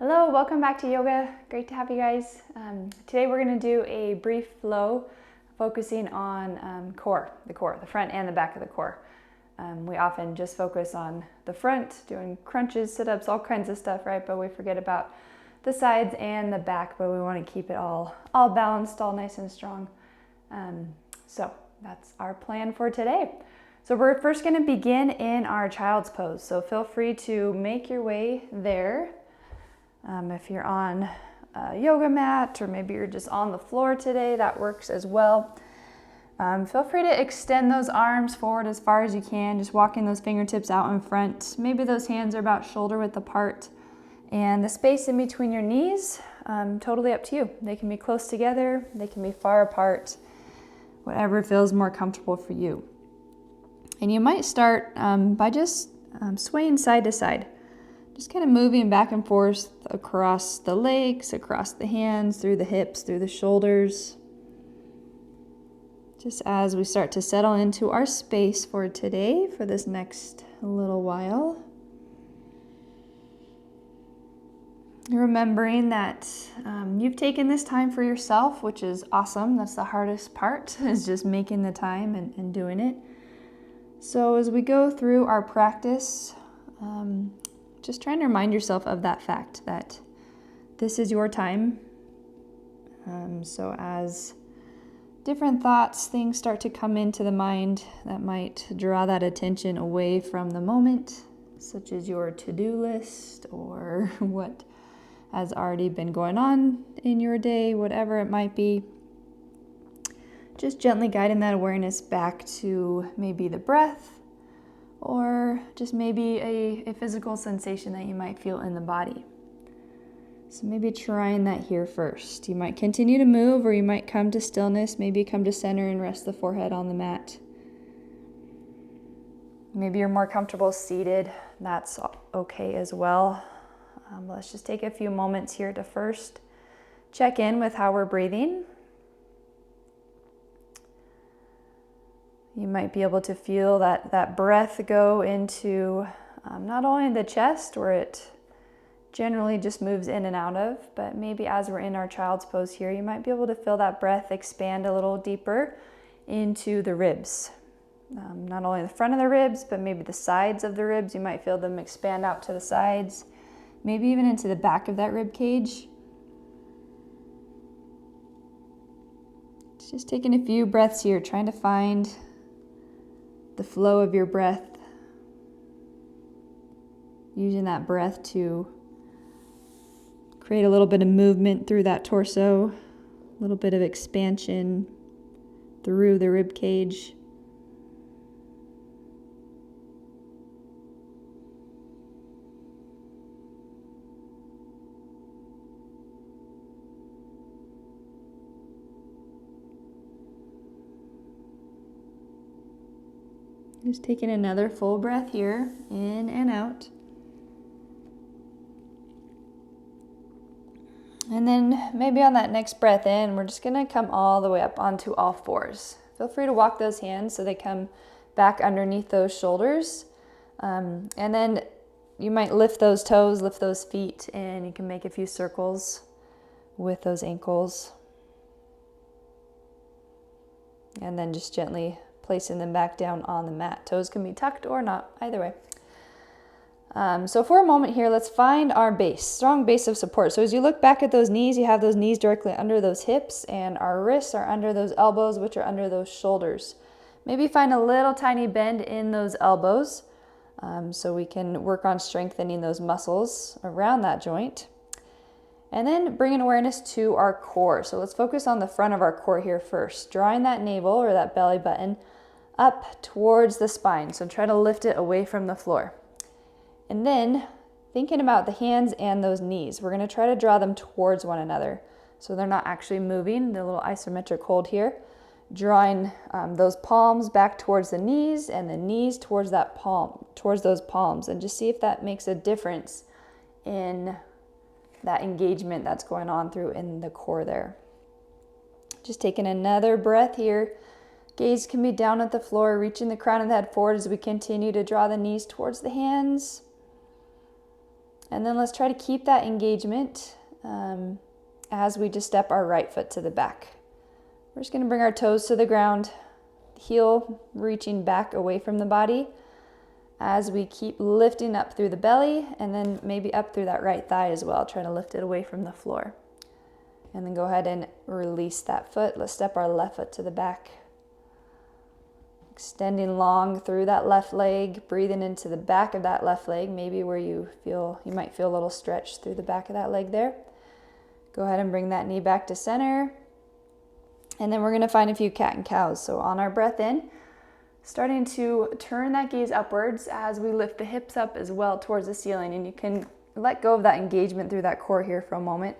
Hello, welcome back to yoga. Great to have you guys. Today we're going to do a brief flow focusing on the front and the back of the core. We often just focus on the front, doing crunches, sit-ups, all kinds of stuff, right? But we forget about the sides and the back, but we want to keep it all balanced, all nice and strong. So that's our plan for today. So we're first going to begin in our child's pose. So feel free to make your way there. If you're on a yoga mat or maybe you're just on the floor today, that works as well. Feel free to extend those arms forward as far as you can, just walking those fingertips out in front. Maybe those hands are about shoulder width apart. And the space in between your knees, totally up to you. They can be close together, they can be far apart, whatever feels more comfortable for you. And you might start by just swaying side to side. Just kind of moving back and forth across the legs, across the hands, through the hips, through the shoulders. Just as we start to settle into our space for today, for this next little while. Remembering that you've taken this time for yourself, which is awesome. That's the hardest part, is just making the time and doing it. So as we go through our practice, just trying to remind yourself of that fact that this is your time. So as different thoughts, things start to come into the mind that might draw that attention away from the moment, such as your to-do list or what has already been going on in your day, whatever it might be. Just gently guiding that awareness back to maybe the breath, or just maybe a physical sensation that you might feel in the body. So maybe trying that here first. You might continue to move, or you might come to stillness, maybe come to center and rest the forehead on the mat. Maybe you're more comfortable seated, that's okay as well. Let's just take a few moments here to first check in with how we're breathing. You might be able to feel that breath go into not only the chest, where it generally just moves in and out of, but maybe as we're in our child's pose here, you might be able to feel that breath expand a little deeper into the ribs. Not only the front of the ribs, but maybe the sides of the ribs. You might feel them expand out to the sides, maybe even into the back of that rib cage. Just taking a few breaths here, trying to find the flow of your breath, using that breath to create a little bit of movement through that torso, a little bit of expansion through the rib cage. Just taking another full breath here, in and out. And then maybe on that next breath in, we're just gonna come all the way up onto all fours. Feel free to walk those hands so they come back underneath those shoulders. And then you might lift those toes, lift those feet, and you can make a few circles with those ankles. And then just gently placing them back down on the mat. Toes can be tucked or not, either way. So for a moment here, let's find our base, strong base of support. So as you look back at those knees, you have those knees directly under those hips, and our wrists are under those elbows, which are under those shoulders. Maybe find a little tiny bend in those elbows, so we can work on strengthening those muscles around that joint. And then bring an awareness to our core. So let's focus on the front of our core here first, drawing that navel or that belly button up towards the spine. So try to lift it away from the floor. And then thinking about the hands and those knees, we're going to try to draw them towards one another so they're not actually moving, the little isometric hold here. Drawing those palms back towards the knees and the knees towards that palm, towards those palms, and just see if that makes a difference in that engagement that's going on through in the core there. Just taking another breath here. Gaze can be down at the floor, reaching the crown of the head forward as we continue to draw the knees towards the hands. And then let's try to keep that engagement as we just step our right foot to the back. We're just going to bring our toes to the ground, heel reaching back away from the body as we keep lifting up through the belly, and then maybe up through that right thigh as well. Try to lift it away from the floor. And then go ahead and release that foot. Let's step our left foot to the back. Extending long through that left leg, breathing into the back of that left leg, maybe where you might feel a little stretch through the back of that leg there. Go ahead and bring that knee back to center. And then we're going to find a few cat and cows. So on our breath in, starting to turn that gaze upwards as we lift the hips up as well towards the ceiling. And you can let go of that engagement through that core here for a moment.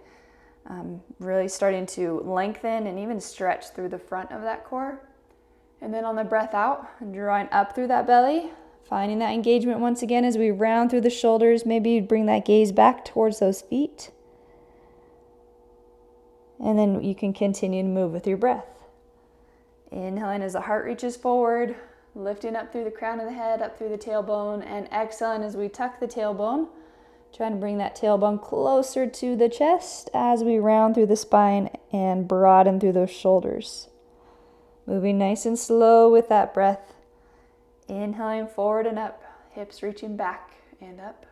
Really starting to lengthen and even stretch through the front of that core. And then on the breath out, drawing up through that belly, finding that engagement once again as we round through the shoulders. Maybe bring that gaze back towards those feet. And then you can continue to move with your breath. Inhaling as the heart reaches forward, lifting up through the crown of the head, up through the tailbone, and exhaling as we tuck the tailbone, trying to bring that tailbone closer to the chest as we round through the spine and broaden through those shoulders. Moving nice and slow with that breath. Inhaling forward and up, hips reaching back and up,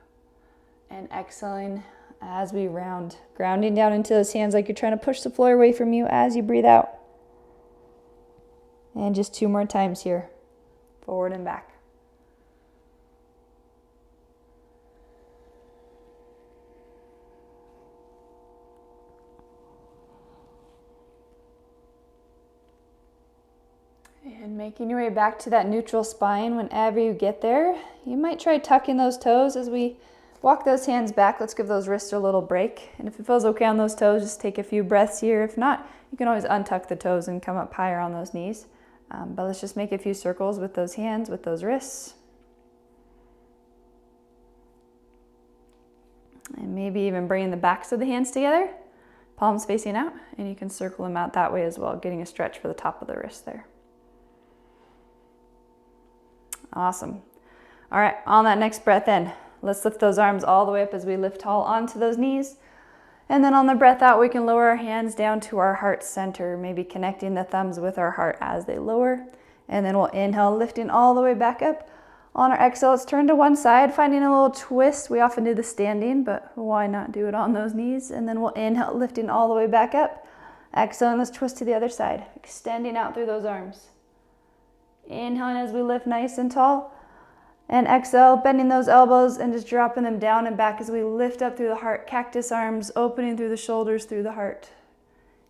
and exhaling as we round, grounding down into those hands like you're trying to push the floor away from you as you breathe out. And just 2 more times here, forward and back. And making your way back to that neutral spine. Whenever you get there, you might try tucking those toes as we walk those hands back. Let's give those wrists a little break. And if it feels okay on those toes, just take a few breaths here. If not, you can always untuck the toes and come up higher on those knees. But let's just make a few circles with those hands, with those wrists. And maybe even bringing the backs of the hands together, palms facing out, and you can circle them out that way as well, getting a stretch for the top of the wrist there. Awesome. All right, on that next breath in, let's lift those arms all the way up as we lift tall onto those knees. And then on the breath out, we can lower our hands down to our heart center, maybe connecting the thumbs with our heart as they lower. And then we'll inhale, lifting all the way back up. On our exhale, let's turn to one side, finding a little twist. We often do the standing, but why not do it on those knees? And then we'll inhale, lifting all the way back up. Exhale, and let's twist to the other side, extending out through those arms. Inhaling as we lift nice and tall. And exhale, bending those elbows and just dropping them down and back as we lift up through the heart. Cactus arms, opening through the shoulders, through the heart.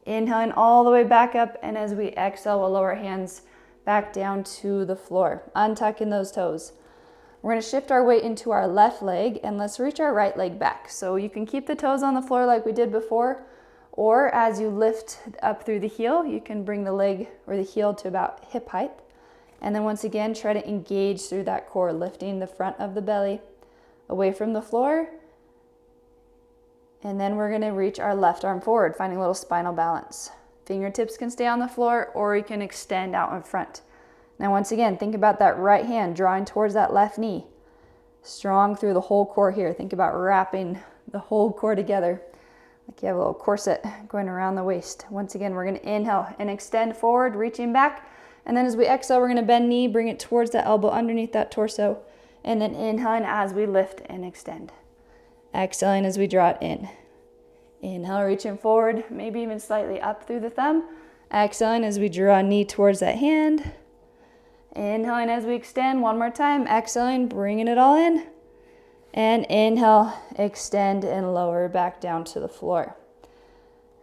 Inhaling all the way back up, and as we exhale, we'll lower hands back down to the floor, untucking those toes. We're going to shift our weight into our left leg, and let's reach our right leg back. So you can keep the toes on the floor like we did before, or as you lift up through the heel, you can bring the leg or the heel to about hip height. And then once again, try to engage through that core, lifting the front of the belly away from the floor. And then we're going to reach our left arm forward, finding a little spinal balance. Fingertips can stay on the floor, or you can extend out in front. Now once again, think about that right hand drawing towards that left knee. Strong through the whole core here. Think about wrapping the whole core together, like you have a little corset going around the waist. Once again, we're going to inhale and extend forward, reaching back. And then as we exhale, we're going to bend knee, bring it towards that elbow underneath that torso. And then inhaling as we lift and extend. Exhaling as we draw it in. Inhale, reaching forward, maybe even slightly up through the thumb. Exhaling as we draw knee towards that hand. Inhaling as we extend one more time. Exhaling, bringing it all in. And inhale, extend and lower back down to the floor.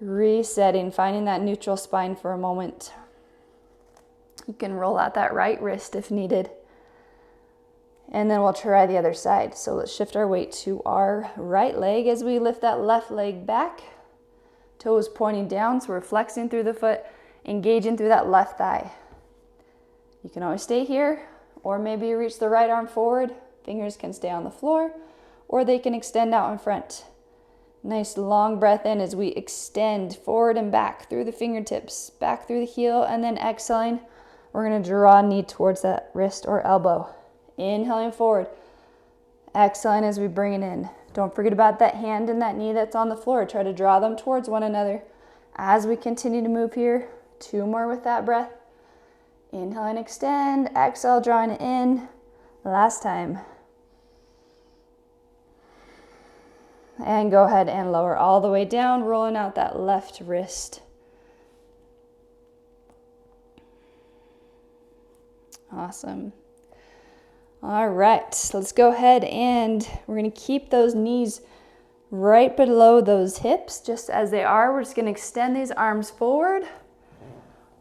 Resetting, finding that neutral spine for a moment. You can roll out that right wrist if needed. And then we'll try the other side. So let's shift our weight to our right leg as we lift that left leg back. Toes pointing down, so we're flexing through the foot, engaging through that left thigh. You can always stay here, or maybe you reach the right arm forward. Fingers can stay on the floor, or they can extend out in front. Nice long breath in as we extend forward and back through the fingertips, back through the heel, and then exhaling. We're going to draw knee towards that wrist or elbow. Inhaling forward. Exhaling as we bring it in. Don't forget about that hand and that knee that's on the floor. Try to draw them towards one another as we continue to move here. 2 more with that breath. Inhale and extend. Exhale, drawing it in. Last time. And go ahead and lower all the way down, rolling out that left wrist. Awesome. All right, so let's go ahead and we're going to keep those knees right below those hips, just as they are. We're just going to extend these arms forward,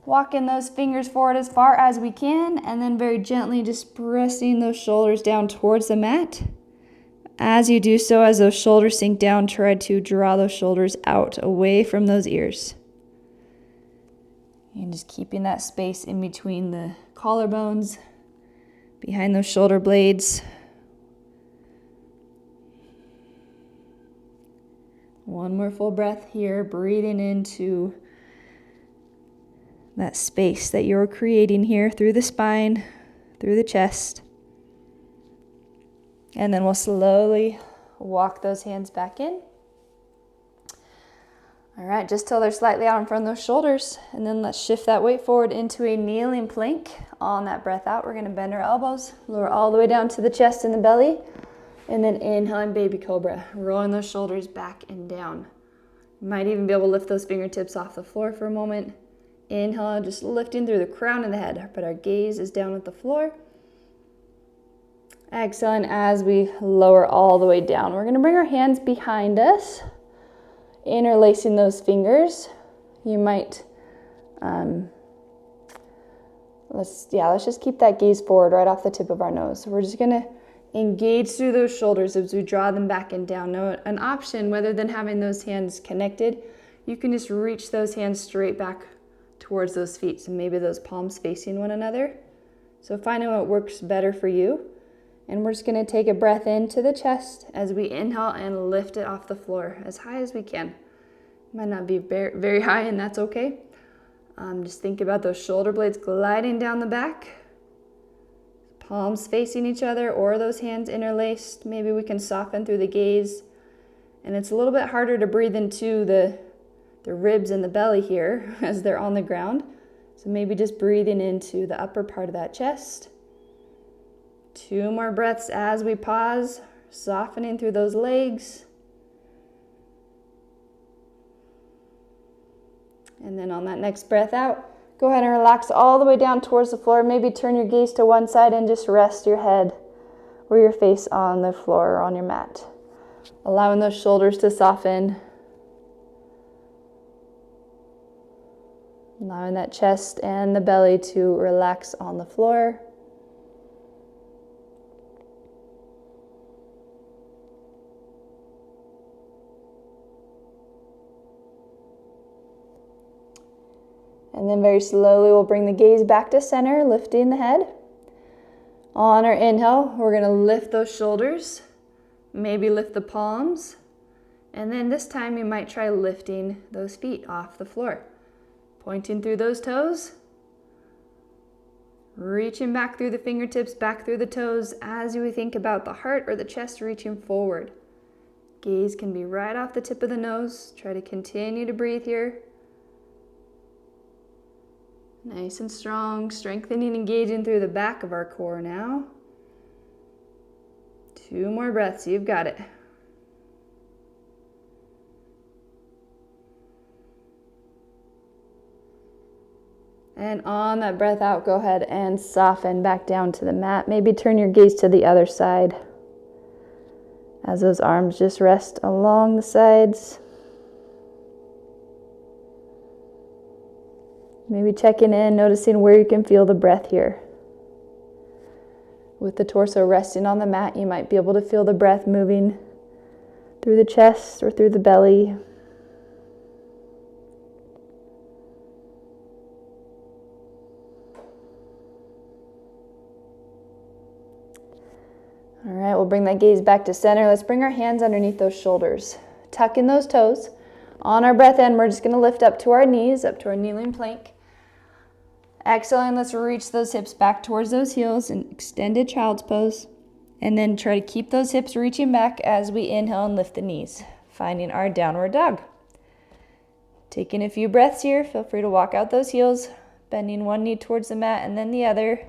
walking those fingers forward as far as we can, and then very gently just pressing those shoulders down towards the mat. As you do so, as those shoulders sink down, try to draw those shoulders out, away from those ears. And just keeping that space in between the collarbones, behind those shoulder blades. One more full breath here, breathing into that space that you're creating here through the spine, through the chest. And then we'll slowly walk those hands back in. All right, just till they're slightly out in front of those shoulders. And then let's shift that weight forward into a kneeling plank. On that breath out, we're gonna bend our elbows, lower all the way down to the chest and the belly. And then inhaling baby cobra, rolling those shoulders back and down. You might even be able to lift those fingertips off the floor for a moment. Inhale, just lifting through the crown of the head, but our gaze is down at the floor. Exhaling as we lower all the way down. We're gonna bring our hands behind us, interlacing those fingers. You might, let's just keep that gaze forward right off the tip of our nose. So we're just gonna engage through those shoulders as we draw them back and down. Now, an option, rather than having those hands connected, you can just reach those hands straight back towards those feet. So maybe those palms facing one another. So finding what works better for you. And we're just gonna take a breath into the chest as we inhale and lift it off the floor as high as we can. Might not be very high, and that's okay. Just think about those shoulder blades gliding down the back, palms facing each other, or those hands interlaced. Maybe we can soften through the gaze. And it's a little bit harder to breathe into the ribs and the belly here as they're on the ground. So maybe just breathing into the upper part of that chest. 2 more breaths as we pause, softening through those legs. And then on that next breath out, go ahead and relax all the way down towards the floor. Maybe turn your gaze to one side and just rest your head or your face on the floor or on your mat. Allowing those shoulders to soften. Allowing that chest and the belly to relax on the floor. And then very slowly we'll bring the gaze back to center, lifting the head. On our inhale, we're gonna lift those shoulders, maybe lift the palms, and then this time you might try lifting those feet off the floor. Pointing through those toes, reaching back through the fingertips, back through the toes as you think about the heart or the chest reaching forward. Gaze can be right off the tip of the nose. Try to continue to breathe here. Nice and strong, strengthening, engaging through the back of our core now. 2 more breaths, you've got it. And on that breath out, go ahead and soften back down to the mat. Maybe turn your gaze to the other side as those arms just rest along the sides. Maybe checking in, noticing where you can feel the breath here. With the torso resting on the mat, you might be able to feel the breath moving through the chest or through the belly. All right, we'll bring that gaze back to center. Let's bring our hands underneath those shoulders. Tuck in those toes. On our breath in, we're just gonna lift up to our knees, up to our kneeling plank. Exhaling, let's reach those hips back towards those heels in extended child's pose. And then try to keep those hips reaching back as we inhale and lift the knees, finding our downward dog. Taking a few breaths here. Feel free to walk out those heels, bending one knee towards the mat and then the other.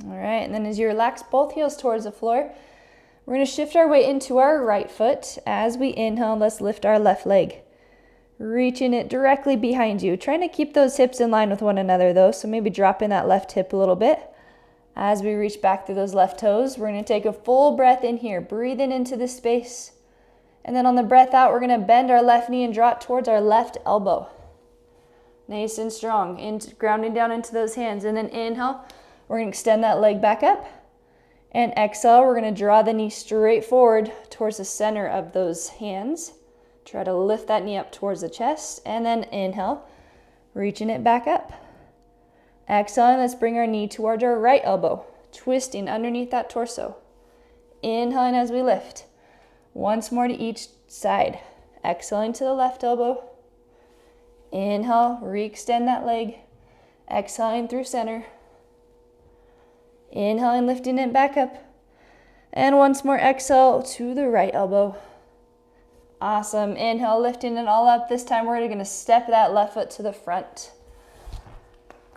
All right, and then as you relax both heels towards the floor, we're going to shift our weight into our right foot. As we inhale, let's lift our left leg, reaching it directly behind you. Trying to keep those hips in line with one another though, so maybe drop in that left hip a little bit. As we reach back through those left toes, we're going to take a full breath in here, breathing into this space. And then on the breath out, we're going to bend our left knee and draw it towards our left elbow. Nice and strong, grounding down into those hands. And then inhale, we're going to extend that leg back up. And exhale, we're going to draw the knee straight forward towards the center of those hands. Try to lift that knee up towards the chest. And then inhale, reaching it back up. Exhale, let's bring our knee towards our right elbow, twisting underneath that torso. Inhaling as we lift. Once more to each side. Exhaling to the left elbow. Inhale, re-extend that leg. Exhaling through center. Inhaling, lifting it back up. And once more, exhale to the right elbow. Awesome. Inhale, lifting it all up. This time we're going to step that left foot to the front.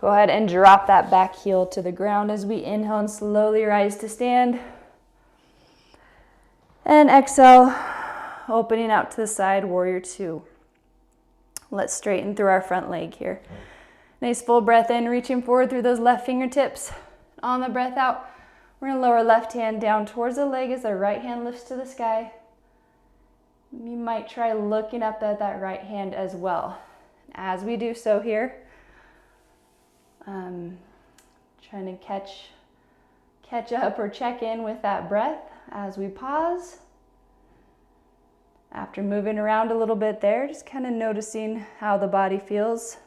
Go ahead and drop that back heel to the ground as we inhale and slowly rise to stand. And exhale, opening out to the side, warrior two. Let's straighten through our front leg here. Nice full breath in, reaching forward through those left fingertips. On the breath out, we're going to lower left hand down towards the leg as the right hand lifts to the sky. You might try looking up at that right hand as well. As we do so here, trying to catch up or check in with that breath as we pause. After moving around a little bit there, just kind of noticing how the body feels.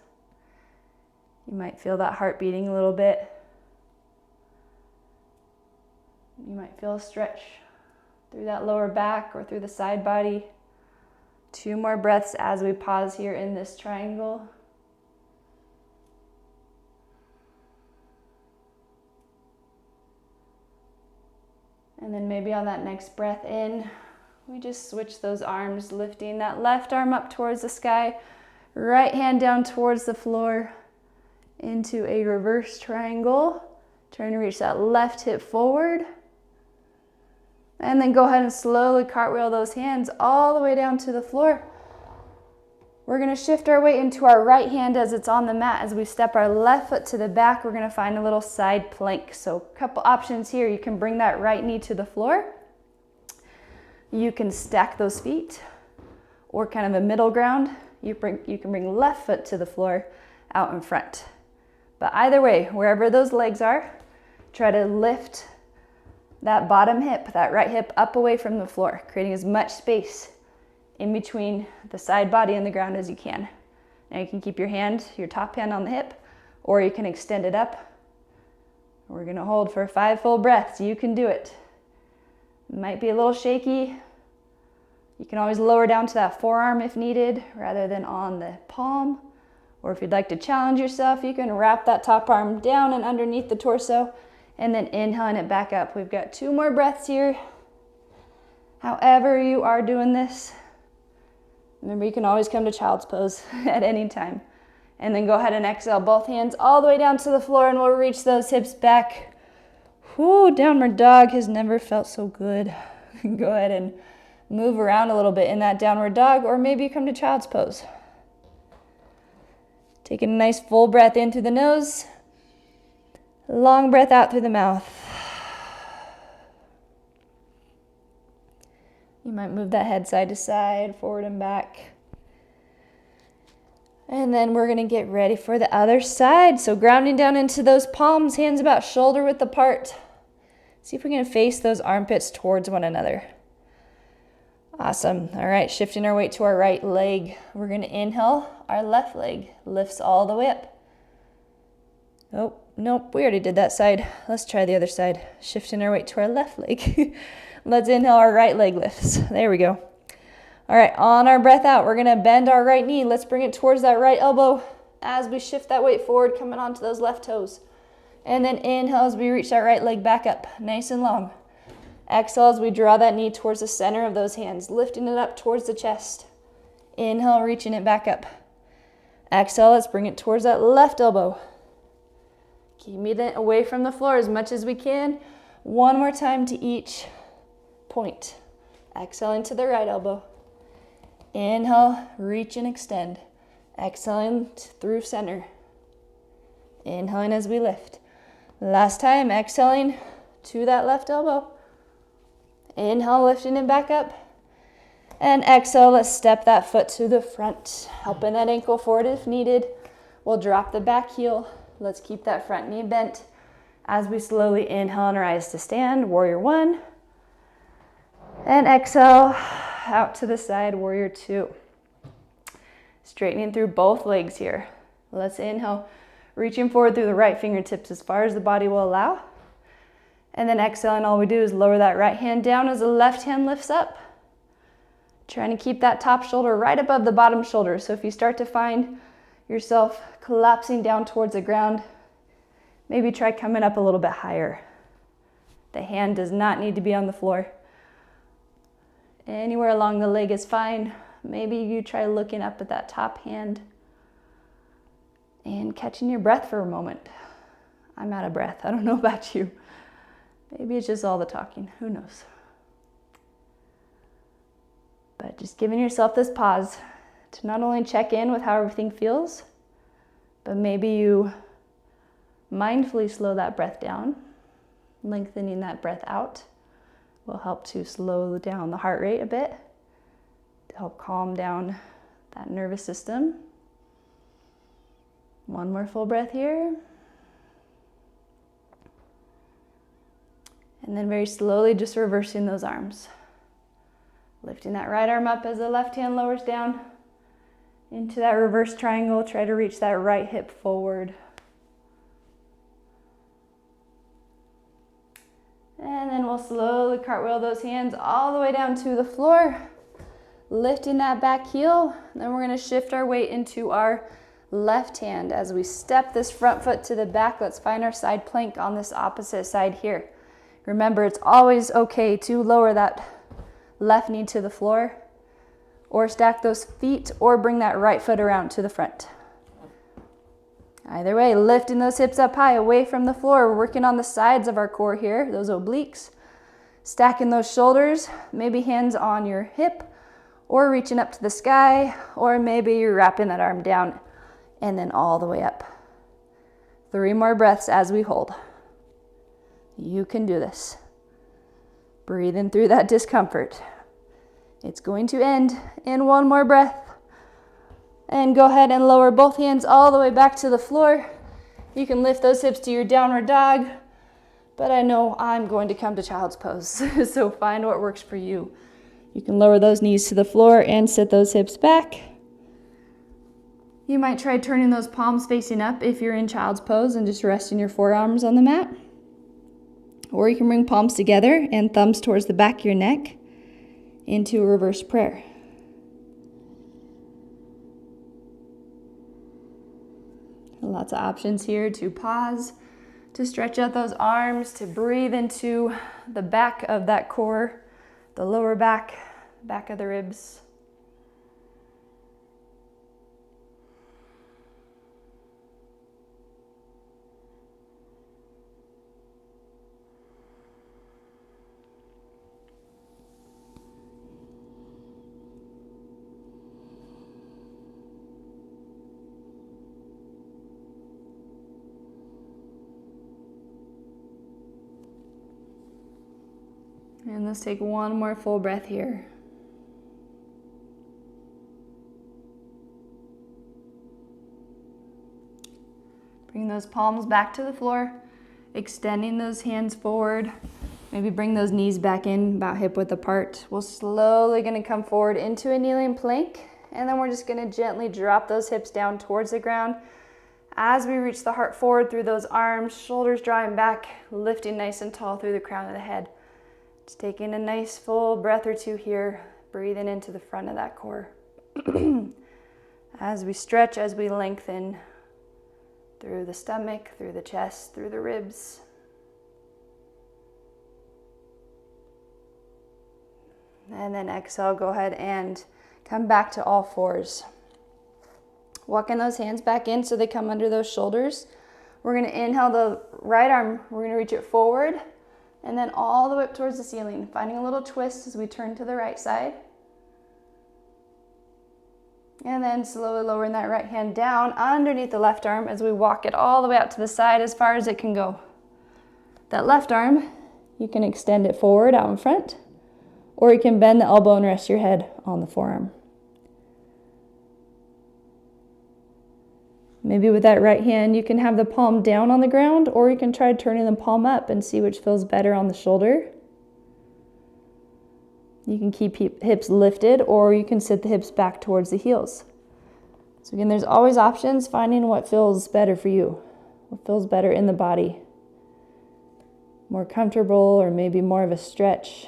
You might feel that heart beating a little bit. You might feel a stretch through that lower back or through the side body. 2 more breaths as we pause here in this triangle. And then maybe on that next breath in, we just switch those arms, lifting that left arm up towards the sky, right hand down towards the floor into a reverse triangle. Trying to reach that left hip forward. And then go ahead and slowly cartwheel those hands all the way down to the floor. We're going to shift our weight into our right hand as it's on the mat. As we step our left foot to the back, we're going to find a little side plank. So a couple options here. You can bring that right knee to the floor. You can stack those feet, or kind of a middle ground. You can bring left foot to the floor out in front. But either way, wherever those legs are, try to lift that bottom hip, that right hip, up away from the floor, creating as much space in between the side body and the ground as you can. Now you can keep your top hand on the hip, or you can extend it up. We're going to hold for 5 full breaths. You can do it. It might be a little shaky. You can always lower down to that forearm if needed, rather than on the palm. Or if you'd like to challenge yourself, you can wrap that top arm down and underneath the torso, and then inhaling it back up. We've got 2 more breaths here. However you are doing this, remember you can always come to child's pose at any time. And then go ahead and exhale both hands all the way down to the floor, and we'll reach those hips back. Whoo, downward dog has never felt so good. Go ahead and move around a little bit in that downward dog, or maybe you come to child's pose. Taking a nice full breath in through the nose. Long breath out through the mouth. You might move that head side to side, forward and back. And then we're going to get ready for the other side. So grounding down into those palms, hands about shoulder width apart. See if we can face those armpits towards one another. Awesome. All right, shifting our weight to our right leg. We're going to inhale. Our left leg lifts all the way up. Oh, nope, we already did that side. Let's try the other side. Shifting our weight to our left leg. Let's inhale, our right leg lifts. There we go. All right, on our breath out, we're gonna bend our right knee. Let's bring it towards that right elbow as we shift that weight forward, coming onto those left toes. And then inhale as we reach that right leg back up, nice and long. Exhale as we draw that knee towards the center of those hands, lifting it up towards the chest. Inhale, reaching it back up. Exhale, let's bring it towards that left elbow. Keep it away from the floor as much as we can. One more time to each point. Exhale into the right elbow. Inhale, reach and extend. Exhaling through center. Inhaling as we lift. Last time, exhaling to that left elbow. Inhale, lifting it back up. And exhale, let's step that foot to the front, helping that ankle forward if needed. We'll drop the back heel. Let's keep that front knee bent as we slowly inhale and rise to stand, warrior one. And exhale, out to the side, warrior two. Straightening through both legs here. Let's inhale, reaching forward through the right fingertips as far as the body will allow. And then exhaling, all we do is lower that right hand down as the left hand lifts up. Trying to keep that top shoulder right above the bottom shoulder. So if you start to find yourself collapsing down towards the ground, maybe try coming up a little bit higher. The hand does not need to be on the floor. Anywhere along the leg is fine. Maybe you try looking up at that top hand and catching your breath for a moment. I'm out of breath. I don't know about you. Maybe it's just all the talking. Who knows? But just giving yourself this pause to not only check in with how everything feels, but maybe you mindfully slow that breath down. Lengthening that breath out will help to slow down the heart rate a bit, to help calm down that nervous system. One more full breath here. And then very slowly just reversing those arms. Lifting that right arm up as the left hand lowers down into that reverse triangle. Try to reach that right hip forward. And then we'll slowly cartwheel those hands all the way down to the floor. Lifting that back heel. Then we're going to shift our weight into our left hand. As we step this front foot to the back, let's find our side plank on this opposite side here. Remember, it's always okay to lower that left knee to the floor, or stack those feet, or bring that right foot around to the front. Either way, lifting those hips up high away from the floor. We're working on the sides of our core here, those obliques. Stacking those shoulders, maybe hands on your hip, or reaching up to the sky, or maybe you're wrapping that arm down and then all the way up. 3 more breaths as we hold. You can do this. Breathing through that discomfort. It's going to end in 1 more breath. And go ahead and lower both hands all the way back to the floor. You can lift those hips to your downward dog, but I know I'm going to come to child's pose, so find what works for you. You can lower those knees to the floor and sit those hips back. You might try turning those palms facing up if you're in child's pose and just resting your forearms on the mat. Or you can bring palms together and thumbs towards the back of your neck into a reverse prayer. Lots of options here to pause, to stretch out those arms, to breathe into the back of that core, the lower back, back of the ribs. And let's take 1 more full breath here. Bring those palms back to the floor, extending those hands forward. Maybe bring those knees back in, about hip width apart. We're slowly going to come forward into a kneeling plank, and then we're just going to gently drop those hips down towards the ground as we reach the heart forward through those arms, shoulders drawing back, lifting nice and tall through the crown of the head. Just taking a nice full breath or two here, breathing into the front of that core. As we stretch, as we lengthen through the stomach, through the chest, through the ribs. And then exhale, go ahead and come back to all fours. Walking those hands back in so they come under those shoulders. We're going to inhale the right arm, we're going to reach it forward and then all the way up towards the ceiling, finding a little twist as we turn to the right side. And then slowly lowering that right hand down underneath the left arm as we walk it all the way out to the side as far as it can go. That left arm, you can extend it forward out in front, or you can bend the elbow and rest your head on the forearm. Maybe with that right hand, you can have the palm down on the ground, or you can try turning the palm up and see which feels better on the shoulder. You can keep hips lifted, or you can sit the hips back towards the heels. So again, there's always options, finding what feels better for you, what feels better in the body. More comfortable, or maybe more of a stretch,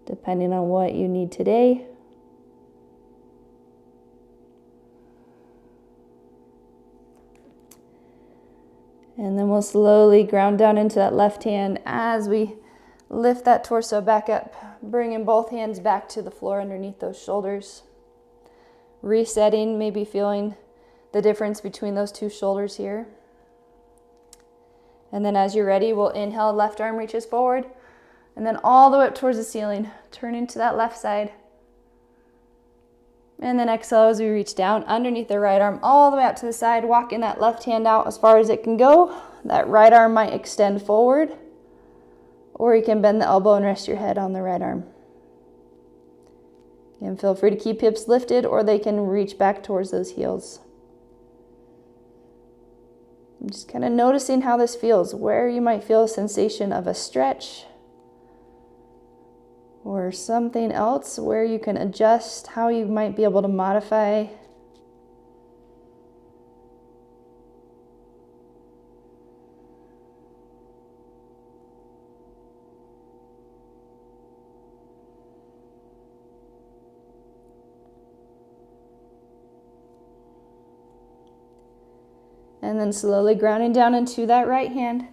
depending on what you need today. And then we'll slowly ground down into that left hand as we lift that torso back up, bringing both hands back to the floor underneath those shoulders. Resetting, maybe feeling the difference between those two shoulders here. And then as you're ready, we'll inhale, left arm reaches forward, and then all the way up towards the ceiling, turning to that left side. And then exhale as we reach down underneath the right arm, all the way out to the side, walking that left hand out as far as it can go. That right arm might extend forward, or you can bend the elbow and rest your head on the right arm. And feel free to keep hips lifted, or they can reach back towards those heels. I'm just kind of noticing how this feels, where you might feel a sensation of a stretch, or something else where you can adjust how you might be able to modify. And then slowly grounding down into that right hand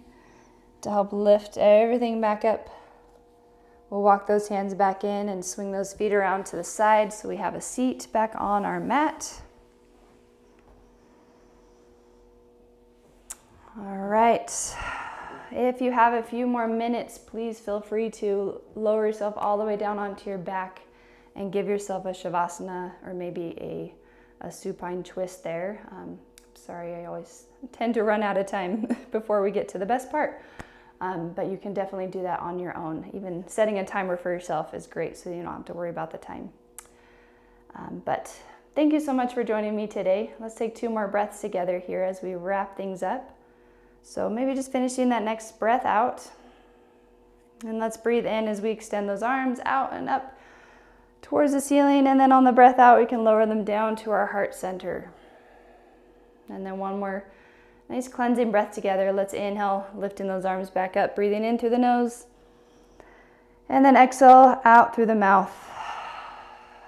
to help lift everything back up. We'll walk those hands back in and swing those feet around to the side so we have a seat back on our mat. All right. If you have a few more minutes, please feel free to lower yourself all the way down onto your back and give yourself a Shavasana, or maybe a supine twist there. Sorry, I always tend to run out of time before we get to the best part. But you can definitely do that on your own. Even setting a timer for yourself is great, so you don't have to worry about the time. But thank you so much for joining me today. Let's take 2 more breaths together here as we wrap things up. So maybe just finishing that next breath out. And let's breathe in as we extend those arms out and up towards the ceiling. And then on the breath out, we can lower them down to our heart center. And then one more nice cleansing breath together. Let's inhale, lifting those arms back up, breathing in through the nose. And then exhale out through the mouth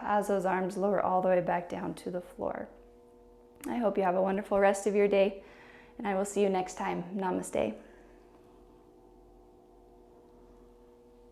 as those arms lower all the way back down to the floor. I hope you have a wonderful rest of your day, and I will see you next time. Namaste.